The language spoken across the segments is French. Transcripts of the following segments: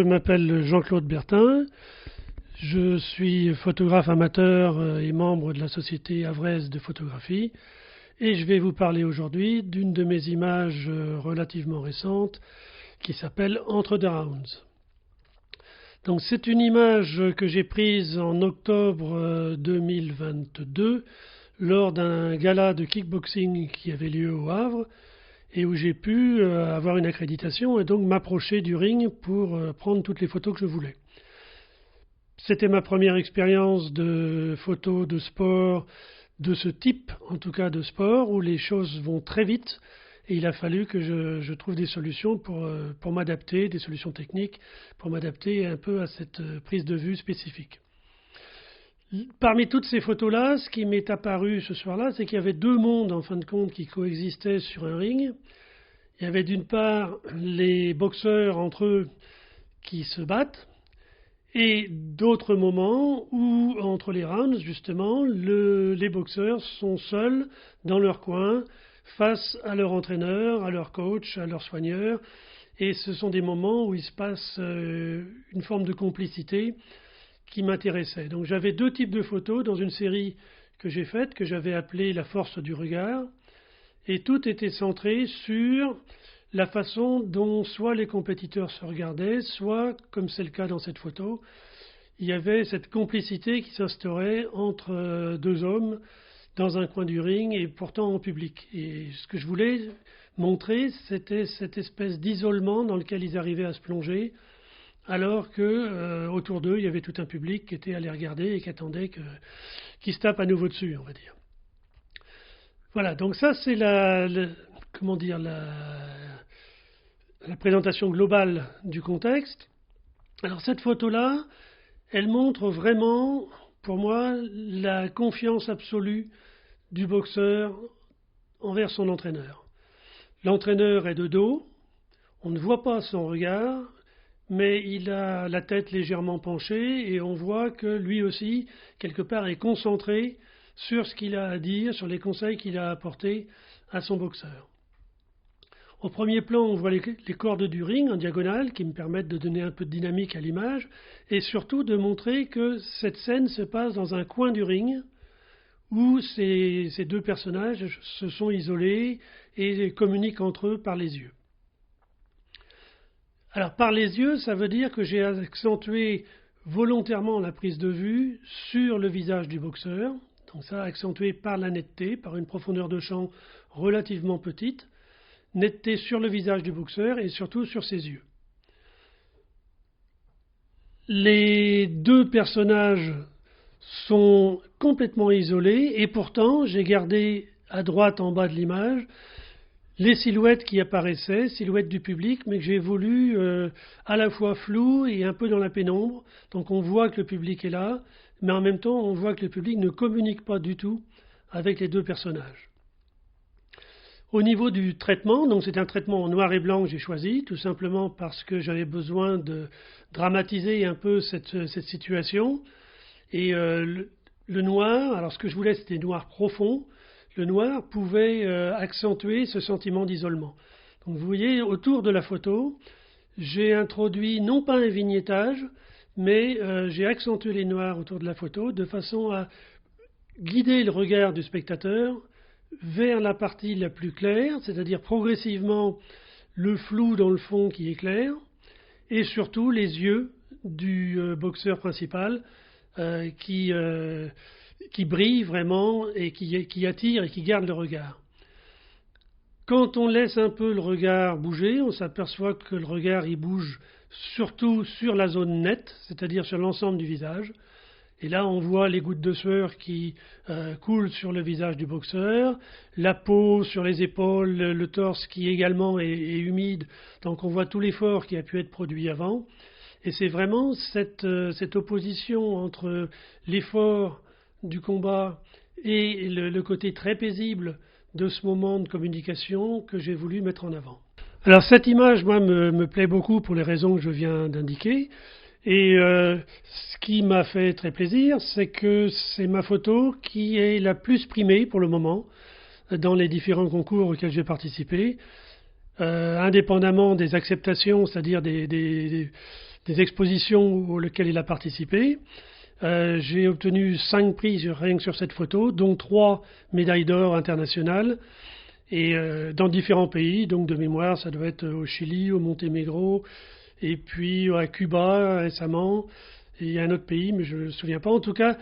m'appelle Jean-Claude Bertin, je suis photographe amateur et membre de la Société Havraise de photographie et je vais vous parler aujourd'hui d'une de mes images relativement récentes qui s'appelle Entre the Rounds. Donc c'est une image que j'ai prise en octobre 2022 lors d'un gala de kickboxing qui avait lieu au Havre et où j'ai pu avoir une accréditation et donc m'approcher du ring pour prendre toutes les photos que je voulais. C'était ma première expérience de photos de sport, de ce type en tout cas de sport, où les choses vont très vite et il a fallu que je trouve des solutions pour m'adapter, des solutions techniques, pour m'adapter un peu à cette prise de vue spécifique. Parmi toutes ces photos-là, ce qui m'est apparu ce soir-là, c'est qu'il y avait deux mondes en fin de compte qui coexistaient sur un ring. Il y avait d'une part les boxeurs entre eux qui se battent, et d'autres moments où, entre les rounds, justement, les boxeurs sont seuls dans leur coin, face à leur entraîneur, à leur coach, à leur soigneur, et ce sont des moments où il se passe une forme de complicité qui m'intéressait. Donc j'avais deux types de photos dans une série que j'ai faite, que j'avais appelée La force du regard, et tout était centré sur la façon dont soit les compétiteurs se regardaient, soit, comme c'est le cas dans cette photo, il y avait cette complicité qui s'instaurait entre deux hommes dans un coin du ring et pourtant en public. Et ce que je voulais montrer, c'était cette espèce d'isolement dans lequel ils arrivaient à se plonger, alors que autour d'eux, il y avait tout un public qui était à les regarder et qui attendait qu'ils se tapent à nouveau dessus, on va dire. Voilà, donc ça c'est la présentation globale du contexte. Alors cette photo-là, elle montre vraiment, pour moi, la confiance absolue du boxeur envers son entraîneur. L'entraîneur est de dos, on ne voit pas son regard, mais il a la tête légèrement penchée et on voit que lui aussi, quelque part, est concentré sur ce qu'il a à dire, sur les conseils qu'il a apportés à son boxeur. Au premier plan, on voit les cordes du ring en diagonale qui me permettent de donner un peu de dynamique à l'image et surtout de montrer que cette scène se passe dans un coin du ring où ces deux personnages se sont isolés et communiquent entre eux par les yeux. Alors par les yeux, ça veut dire que j'ai accentué volontairement la prise de vue sur le visage du boxeur, donc ça accentué par la netteté, par une profondeur de champ relativement petite, netteté sur le visage du boxeur et surtout sur ses yeux. Les deux personnages sont complètement isolés et pourtant j'ai gardé à droite en bas de l'image les silhouettes qui apparaissaient, silhouettes du public, mais que j'ai voulu à la fois flou et un peu dans la pénombre. Donc on voit que le public est là, mais en même temps on voit que le public ne communique pas du tout avec les deux personnages. Au niveau du traitement, donc c'est un traitement en noir et blanc que j'ai choisi, tout simplement parce que j'avais besoin de dramatiser un peu cette situation. Et le noir, alors ce que je voulais c'était noir profond, le noir pouvait accentuer ce sentiment d'isolement. Donc vous voyez, autour de la photo, j'ai introduit non pas un vignettage, mais j'ai accentué les noirs autour de la photo de façon à guider le regard du spectateur vers la partie la plus claire, c'est-à-dire progressivement le flou dans le fond qui est clair, et surtout les yeux du boxeur principal qui brillent vraiment et qui attirent et qui gardent le regard. Quand on laisse un peu le regard bouger, on s'aperçoit que le regard il bouge surtout sur la zone nette, c'est-à-dire sur l'ensemble du visage. Et là, on voit les gouttes de sueur qui coulent sur le visage du boxeur, la peau sur les épaules, le torse qui également est humide. Donc on voit tout l'effort qui a pu être produit avant. Et c'est vraiment cette opposition entre l'effort du combat et le côté très paisible de ce moment de communication que j'ai voulu mettre en avant. Alors cette image, moi, me plaît beaucoup pour les raisons que je viens d'indiquer. Et ce qui m'a fait très plaisir, c'est que c'est ma photo qui est la plus primée pour le moment dans les différents concours auxquels j'ai participé, indépendamment des acceptations, c'est-à-dire des des expositions auxquelles il a participé. J'ai obtenu 5 prix rien que sur cette photo, dont 3 médailles d'or internationales, et dans différents pays, donc de mémoire, ça doit être au Chili, au Monténégro, et puis à Cuba récemment, et il y a un autre pays, mais je ne me souviens pas. En tout cas,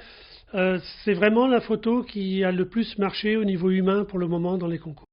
c'est vraiment la photo qui a le plus marché au niveau humain pour le moment dans les concours.